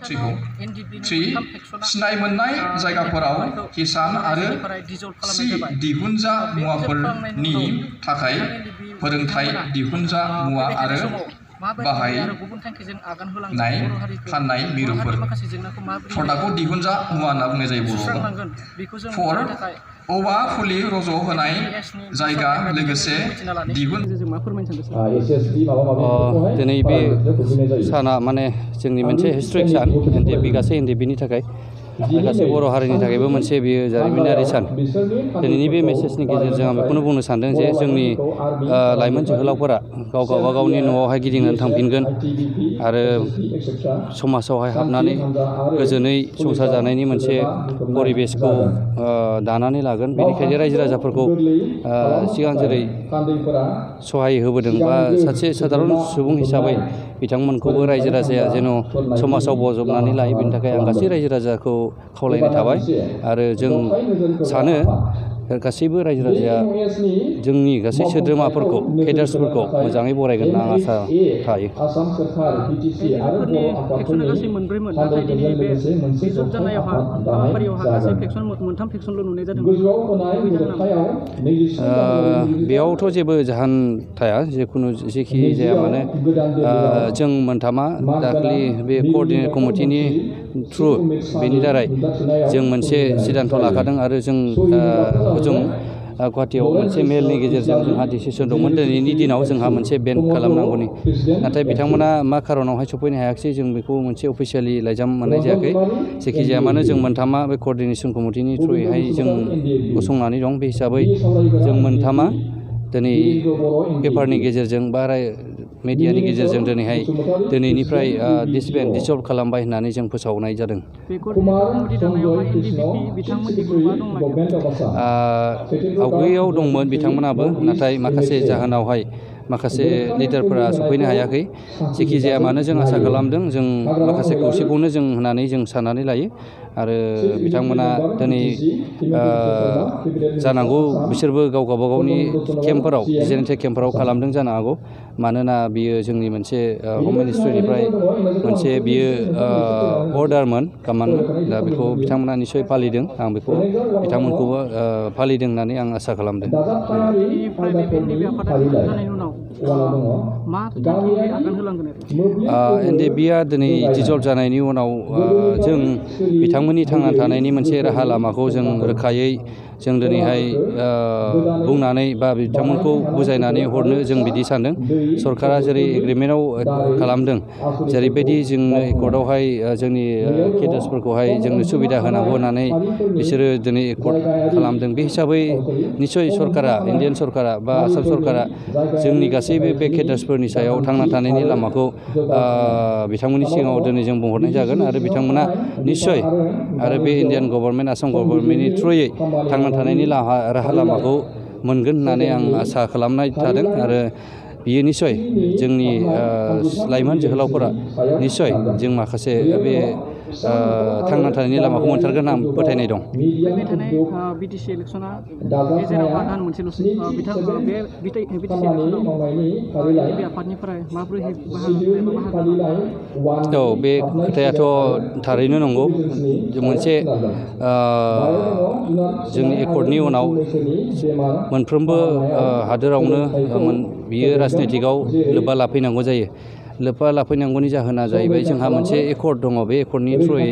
थ्रिखौ three सिनाय मोननाय जायगाफोराव किसान आरो दिहुनजा मुवाफोरनि थाखाय फोरोंथाय दिहुनजा मुवा आरो बाहायनाय फाननाय मिरुफोर प्रडाक्टखौ दिहुनजा मुवा होनना बुंनाय जायो बर'आव। फर औवा फुलि रज' होनाय जायगा लोगोसे दिहुन दिनै बे साना माने जोंनि मोनसे हिस्ट्रिक सान एनडिएफबि गासै एनडिएफबिनि थाखाय गासै बर' हारिनि थाखायबो मोनसे बेयो जारिमिनारि सान। दिनैनि बे मेसेजनि गेजेरजों आं बेखौनो बुंनो सानदों जे जोंनि लाइमोन जोहोलावफोरा गावबागावनि न'आवहाय गिदिंनानै थांफिनगोन आरो समाजावहाय हाबनानै गोजोनै संसार जानायनि मोनसे परिबेसखौ दानानै लागोन। बेनिखायनो रायजो राजाफोरखौ सिगां जेरै सहाय होबोदों बा सासे साधारन सुबुं हिसाबै बिथांमोनखौबो रायजो राजाया जेन' समाजाव बजबनानै लायो बेनि थाखाय आं गासै रायजो राजाखौ खावलायनाय थाबाय आरो जों सानो गासैबो रायजो राजाया जोंनि गासै सोद्रोमाफोरखौ केडार्सफोरखौ मोजाङै बरायगोन होनना आं आसा थायो। बेयावथ' जेबो जाहोन थाया जिखुनु जेखि जाया मानो जों मोनथामा दाख्लि बे कअर्डिनेट कमिटिनि थ्रु बेनि दारै जों मोनसे सिद्धान्त लाखादों आरो जों जों गुवाहाटियाव मोनसे मेलनि गेजेरजों जोंहा डिसिसन दंमोन दिनैनि दिनाव जोंहा मोनसे बेन खालामनांगौनि, नाथाय बिथांमोना मा खारनावहाय सफैनो हायाखिसै जों बेखौ मोनसे अफिसियेलि लाइजाम मोननाय जायाखै। जेखि जाया मानो जों मोनथामा बे कअर्डिनेसन कमिटिनि थ्रुयैहाय जों गसंनानै दं। बे हिसाबै जों मोनथामा दिनै पेपारनि गेजेरजों बा मेडियानि गेजेरजों दिनैनिफ्राय डिसल्भ खालामबाय होननानै जों फोसावनाय जादों। आवगायाव दंमोन बिथांमोनाबो, नाथाय माखासे जाहोनावहाय माखासे लिडारफोरा सफैनो हायाखै। जेखि जाया मानो जों आसा खालामदों जों माखासे खौसेखौनो जों होननानै जों साननानै लायो आरो बिथांमोना दिनै जानांगौ बिसोरबो गावबागावनि केम्पफोराव भिजिलेन्स केम्पफोराव खालामदों जानो हागौ, मानोना बियो जोंनि मोनसे हम मिनिस्ट्रिनिफ्राय मोनसे बियो अर्डारमोन कामान्डमोन। दा बेखौ बिथांमोना निस्सय फालिदों, आं बेखौ बिथांमोनखौबो फालिदों होननानै आं आसा खालामदों। एनडिएफबिआ दिनै डिजल्भ जानायनि उनाव जों बिथांमोननि थांना थानायनि मोनसे राहा लामाखौ जों रोखायै जों दिनैहाय बुंनानै बा बिथांमोनखौ बुजायनानै हरनो जों बिदि सानदों। सरकारा जेरै एग्रिमेन्टआव खालामदों जेरैबायदि जोंनो एकर्डआवहाय जोंनि केडार्सफोरखौहाय जोंनो सुबिदा होनांगौ होननानै बिसोरो दिनै एकर्ड खालामदों। बे हिसाबै निस्सय सरकारा, इन्डियान सरकारा बा आसाम सरकारा जोंनि गासैबो बे केडार्सफोरनि सायाव थांना थानायनि लामाखौ बिथांमोननि सिगाङाव दिनै जों बुंहरनाय जागोन आरो बिथांमोना निस्सय आरो बे इन्डियान गभर्नमेन्ट आसाम गभर्नमेन्टनि थ्रुयै थांना थानायनि राहा लामाखौ मोनगोन होननानै आं आसा खालामनाय थादों आरो बियो निस्सय जोंनि लाइमोन जोहोलावफोरा निस्सय जों माखासे बे थांना थानायनि लामाखौ मोनथारगोन आं फोथायनाय दं। औ, बे खोथायाथ' थारैनो नंगौ। मोनसे जोंनि एकर्डनि उनाव मोनफ्रोमबो हादोरावनो बियो राजनितिकआव लोब्बा लाफैनांगौ जायो। लोब्बा लाफैनांगौनि जाहोना जाहैबाय जोंहा मोनसे एकर्ड दङ। बे एकर्डनि थ्रुयै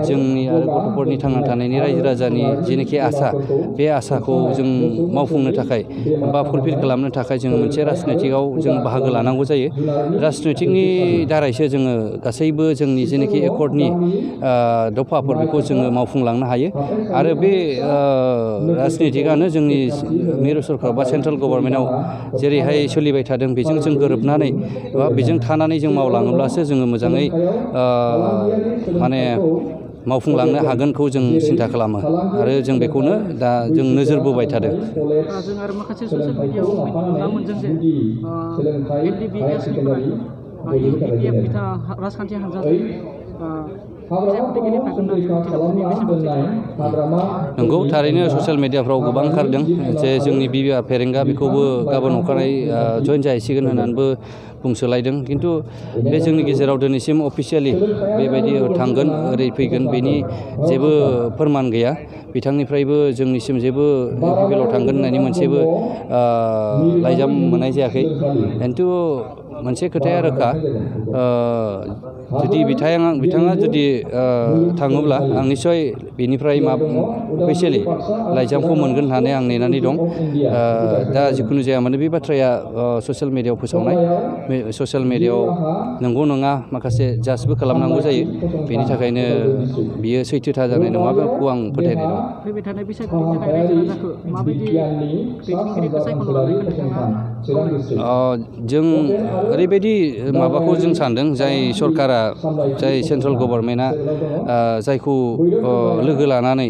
जोंनि आरो गथ'फोरनि थांना थानायनि रायजो राजानि जेनोखि आसा, बे आसाखौ जों मावफुंनो थाखाय बा फुलफिल खालामनो थाखाय जोङो मोनसे राजनितिकआव जों बाहागो लानांगौ जायो। राजनितिकनि दारैसो जोङो गासैबो जोंनि जेनोखि एकर्डनि दफाफोर बेखौ जोङो मावफुंलांनो हायो आरो बे राजनितिकआनो जोंनि मिरु सरकार बा सेन्ट्रेल गभर्नमेन्टआव जेरैहाय सोलिबाय थादों बेजों जों गोरोबनानै बा बेजों थानानै जों मावलाङोब्लासो जोङो मोजाङै माने मावफुंलांनो हागोनखौ जों सिन्था खालामो आरो जों बेखौनो दा जों नोजोर बोबाय थादों। जों आरो माखासे ससियेल मिडियाआव नुना मोनदों जे एनडिबिएसनिफ्राय इउपिपिएफ बिथाङा राजखान्थि हान्जा बिसायख'थि गेलेफागोन होननानै मिथिनो मोनो बेसेबां नंगौ थारैनो ससियेल मिडियाफ्राव गोबां ओंखारदों जे जोंनि बिबिआ फेरेंगा बेखौबो गाबोन अखानायै जइन जाहैसिगोन होननानैबो बुंसोलायदों खिन्थु बे जोंनि गेजेराव दिनैसिम अफिसियेलि बेबायदि थांगोन ओरै फैगोन बेनि जेबो फोरमान गैया बिथांनिफ्रायबो जोंनिसिम जेबो पिपिएलआव थांगोन होननायनि मोनसेबो लाइजाम मोननाय जायाखै खिन्थु मोनसे खोथाया रोखा जुदि बिथाङा जुदि थाङोब्ला आं निस्सय बेनिफ्राय अफिसियेलि लाइजामखौ मोनगोन होननानै आं नेनानै दं दा जिखुनु जाया मानो बे बाथ्राया ससियेल मिडियाआव फोसावनाय ससियेल मिडियाआव नंगौ नङा माखासे जाजबो खालामनांगौ जायो बेनि थाखायनो बियो सैथोथा जानाय नङा बेखौ आं फोथायनाय दं फैबाय थानाय बिसायख'थिनि थाखाय रायजो राजाखौ माबायदि दैदेनगिरिखौ सायख'ना लानायखौ नोंथाङा जों ओरैबायदि माबाखौ जों सानदों जाय सरकारा जाय सेन्ट्रेल गभर्नमेन्टआ जायखौ लोगो लानानै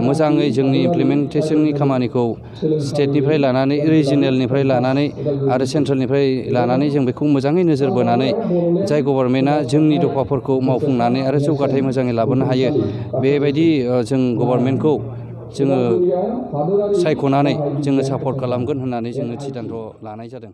मोजाङै जोंनि इमप्लिमेन्टेसननि खामानिखौ स्टेटनिफ्राय लानानै रिजिनेलनिफ्राय लानानै आरो सेन्ट्रेलनिफ्राय लानानै जों बेखौ मोजाङै नोजोर बोनानै जाय गभर्नमेन्टआ जोंनि दफाफोरखौ मावफुंनानै आरो जौगाथाय मोजाङै लाबोनो हायो बेबायदि जों गभर्नमेन्टखौ जोङो सायख'नानै जोङो सापर्ट खालामगोन होननानै जोङो सिदान्थ' लानाय जादों।